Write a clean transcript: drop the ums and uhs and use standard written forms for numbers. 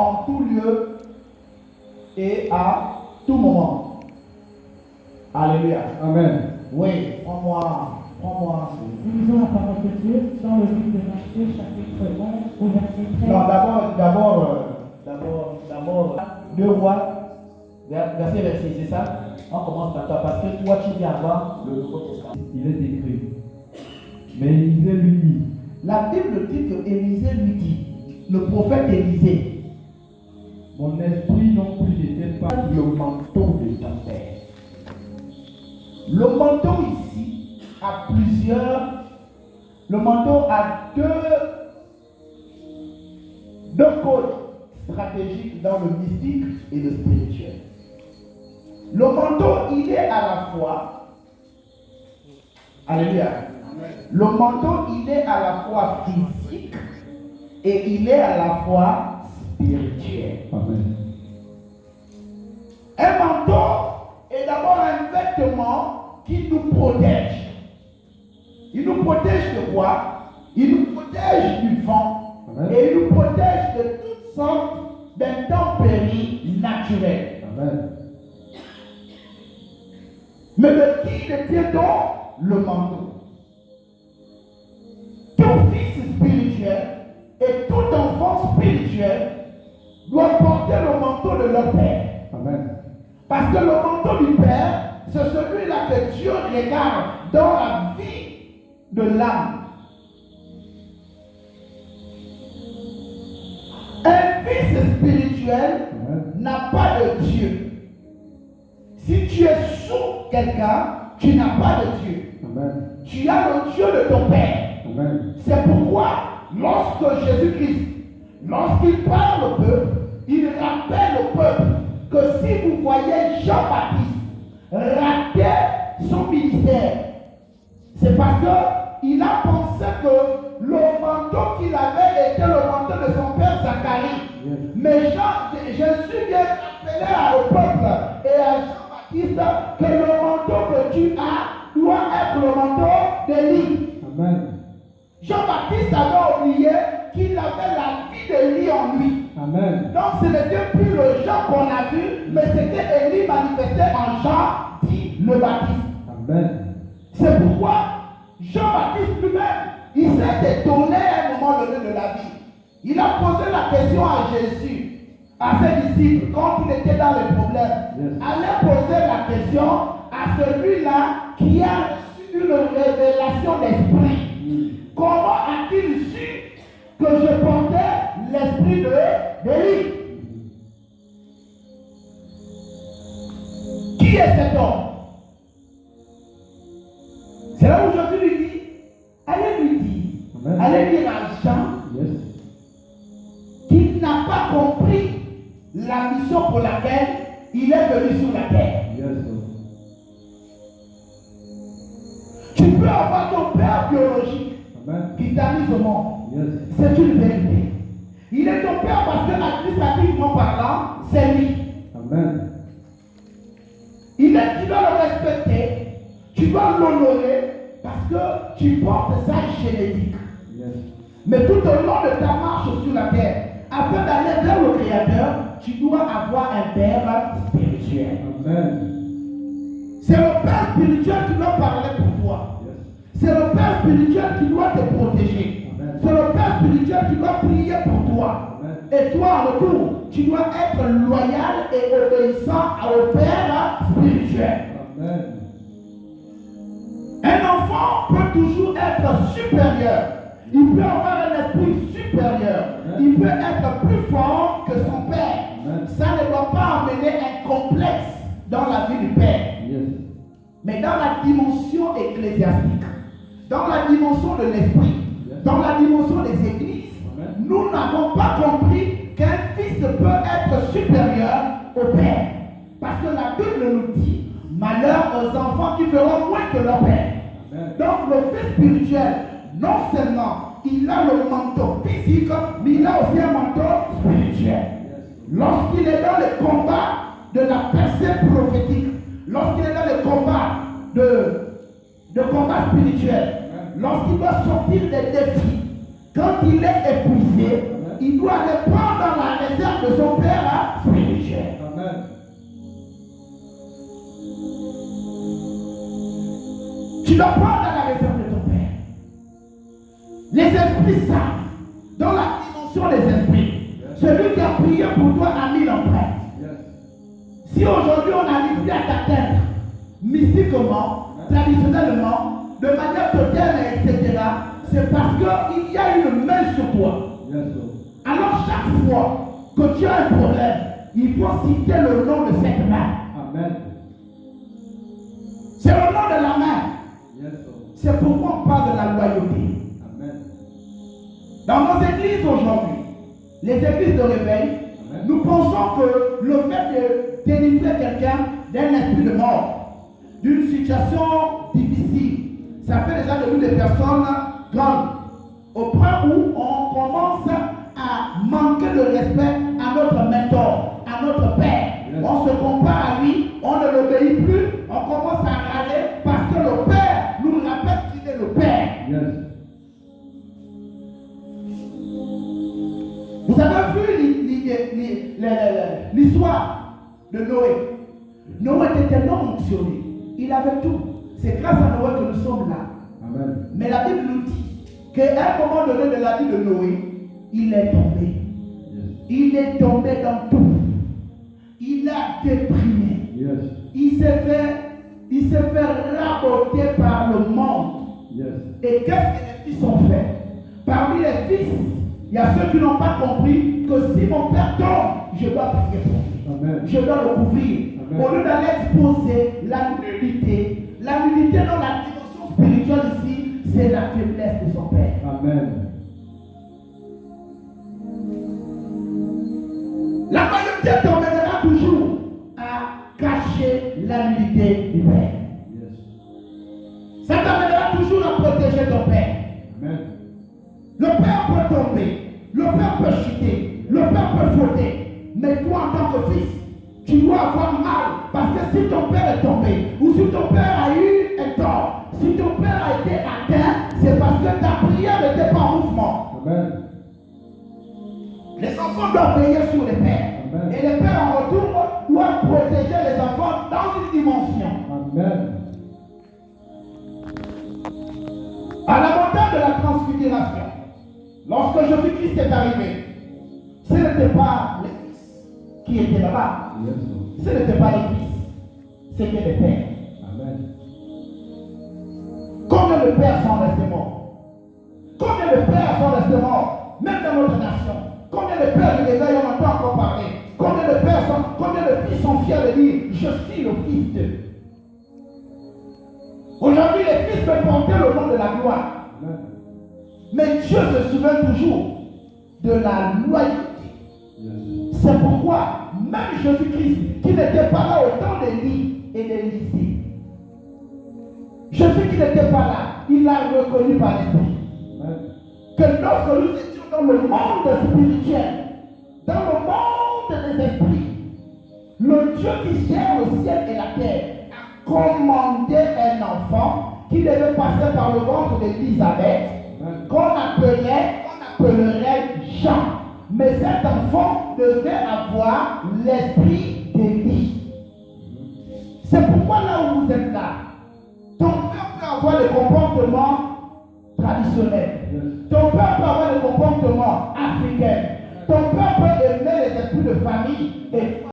en tout lieu et à tout moment. Alléluia. Amen. Oui, prends-moi. Nous lisons la parole de Dieu dans le livre de Matthieu, chapitre 11, au verset 13. Non, d'abord, 2 Rois, verset 26, c'est ça? On commence par toi, parce que toi, tu viens avant le Nouveau Testament. Il est écrit. Mais Élisée lui dit. La Bible dit que Élisée lui dit, le prophète Élisée, Mon esprit non plus n'était pas. le manteau de ton père. Le manteau ici a plusieurs. Le manteau a deux codes stratégiques dans le mystique et le spirituel. Le manteau, il est à la fois. Alléluia. Le manteau, il est à la fois physique et il est à la fois spirituel. Amen. Un manteau est d'abord un vêtement qui nous protège. Il nous protège de quoi? Il nous protège du vent. Amen. Et il nous protège de toutes sortes d'intempéries naturelles. Amen. Mais de qui détient donc le manteau? Tout fils spirituel et tout enfant spirituel doit porter le manteau de leur père. Amen. Parce que le manteau du Père, c'est celui-là que Dieu regarde dans la vie de l'âme. Un fils spirituel n'a pas de Dieu. Si tu es sous quelqu'un, tu n'as pas de Dieu. Amen. Tu as le Dieu de ton Père. Amen. C'est pourquoi, lorsque Jésus-Christ, lorsqu'il parle au peuple, il rappelle au peuple que si vous voyez Jean-Baptiste rater son ministère, c'est parce qu'il a pensé que le manteau qu'il avait était le manteau de son père Zacharie. Yes. Mais Jésus vient rappeler au peuple et à Jean-Baptiste que le manteau que tu as doit être le manteau d'Élie. Amen. Jean-Baptiste avait oublié qu'il avait la vie d'Élie en lui. Amen. Donc ce n'était plus le Jean qu'on a vu, mais c'était Élie manifesté en Jean, dit le Baptiste. Amen. C'est pourquoi Jean-Baptiste lui-même, il s'est étonné à un moment donné de la vie. Il a posé la question à Jésus, à ses disciples, quand il était dans les problèmes. Yes. Allez poser la question à celui-là qui a reçu une révélation d'esprit. Comment a-t-il su que je portais l'esprit d'Élie? Qui est cet homme? C'est là où Jésus lui dit, allez lui dire, Amen. allez dire à Jean Yes. qu'il n'a pas compris la mission pour laquelle il est venu sur la terre. Yes. Tu peux avoir ton père biologique Amen. qui t'a mis au monde. Yes. C'est une vérité. Il est ton père parce que administrativement parlant, c'est lui. Amen. Tu dois le respecter, tu dois l'honorer parce que tu portes sa génétique. Yes. Mais tout au long de ta marche sur la terre, afin d'aller vers le Créateur, tu dois avoir un père spirituel. Amen. C'est le père spirituel qui doit parler pour toi. Yes. C'est le père spirituel qui doit te protéger. Amen. C'est le père spirituel qui doit prier pour toi. Amen. Et toi, en retour, tu dois être loyal et obéissant au père spirituel. Amen. Un enfant peut toujours être supérieur. Il peut avoir un esprit supérieur. Il peut être plus fort que son père. Amen. Ça ne doit pas amener un complexe dans la vie du père. Yes. Mais dans la dimension ecclésiastique, dans la dimension de l'esprit, dans la dimension des églises, Amen. nous n'avons pas compris qu'un fils peut être supérieur au père. Parce que la Bible nous dit, malheur aux enfants qui feront moins que leur père. Amen. Donc le fils spirituel, non seulement il a le manteau physique, mais il a aussi un manteau spirituel. Lorsqu'il est dans le combat de la percée prophétique, lorsqu'il est dans le combat de combat spirituel, lorsqu'il doit sortir des défis, quand il est épuisé, il doit aller prendre dans la réserve de dois prendre à la réserve de ton Père. Les esprits savent, dans la dimension des esprits, celui qui a prié pour toi a mis l'empreinte. Si aujourd'hui on n'arrive plus à t'atteindre, mystiquement, traditionnellement, de manière totale, etc., c'est parce qu'il y a une main sur toi. Alors chaque fois que tu as un problème, il faut citer le nom de cette main. Amen. C'est le nom de la main. Yes, C'est pourquoi on parle de la loyauté. Amen. Dans nos églises aujourd'hui, les églises de réveil, Amen. nous pensons que le fait de délivrer quelqu'un d'un esprit de mort, d'une situation difficile, ça fait déjà de nous des personnes grandes, au point où on commence à manquer de respect à notre mentor, à notre père. Yes. On se compare à lui, on ne l'obéit plus, on commence à râler parce que le père nous rappelle qu'il est le père. Yes. Vous avez vu l'histoire de Noé. Noé était tellement fonctionné. Il avait tout. C'est grâce à Noé que nous sommes là. Amen. Mais la Bible nous dit qu'à un moment donné de la vie de Noé, il est tombé. Yes. Il est tombé dans tout. Il a déprimé. Yes. Il s'est fait raboter par le monde. Yes. Et qu'est-ce que les fils ont fait? Parmi les fils, il y a ceux qui n'ont pas compris que si mon père tombe, je dois prier pour lui. Amen. Je dois le couvrir. Amen. Au lieu d'aller exposer la nudité dans la dimension spirituelle ici, c'est la faiblesse de son père. Amen. La majorité t'emmènera toujours à cacher la nudité du père. Yes. Ça t'amènera toujours à protéger ton père. Amen. Le père peut tomber, le père peut chuter, le père peut fauter. Mais toi, en tant que fils, tu dois avoir mal. Parce que si ton père est tombé, ou si ton père a eu un tort, si ton père a été atteint, c'est parce que ta prière n'était pas en mouvement. Amen. Les enfants doivent veiller sur les pères. Amen. Et les pères en retour doivent protéger les enfants dans une dimension. Amen. À la montagne de la transfiguration, lorsque Jésus-Christ est arrivé, ce n'était pas les fils qui étaient là-bas. Yes. Ce n'était pas les fils, c'était les pères. Amen. Combien de pères sont restés morts? Combien de pères sont restés morts? Même dans notre nation. Combien de pères du réveil on entend encore parler? Combien de fils sont fiers de dire je suis le fils d'eux? Aujourd'hui, les fils peuvent porter le nom de la gloire. Amen. Mais Dieu se souvient toujours de la loyauté. Yes. C'est pourquoi même Jésus-Christ, qui n'était pas là au temps d'Élie et d'Élisée, Jésus qui n'était pas là, il l'a reconnu par l'Esprit. Amen. Que lorsque nous étions dans le monde spirituel, dans le monde des esprits, le Dieu qui gère le ciel et la terre a commandé un enfant qui devait passer par le ventre d'Élisabeth, qu'on appellerait Jean. Mais cet enfant devait avoir l'esprit d'Élie. C'est pourquoi là où vous êtes là, ton père peut avoir des comportements traditionnels. Ton père peut avoir des comportements africains. Ton père peut aimer les esprits de famille et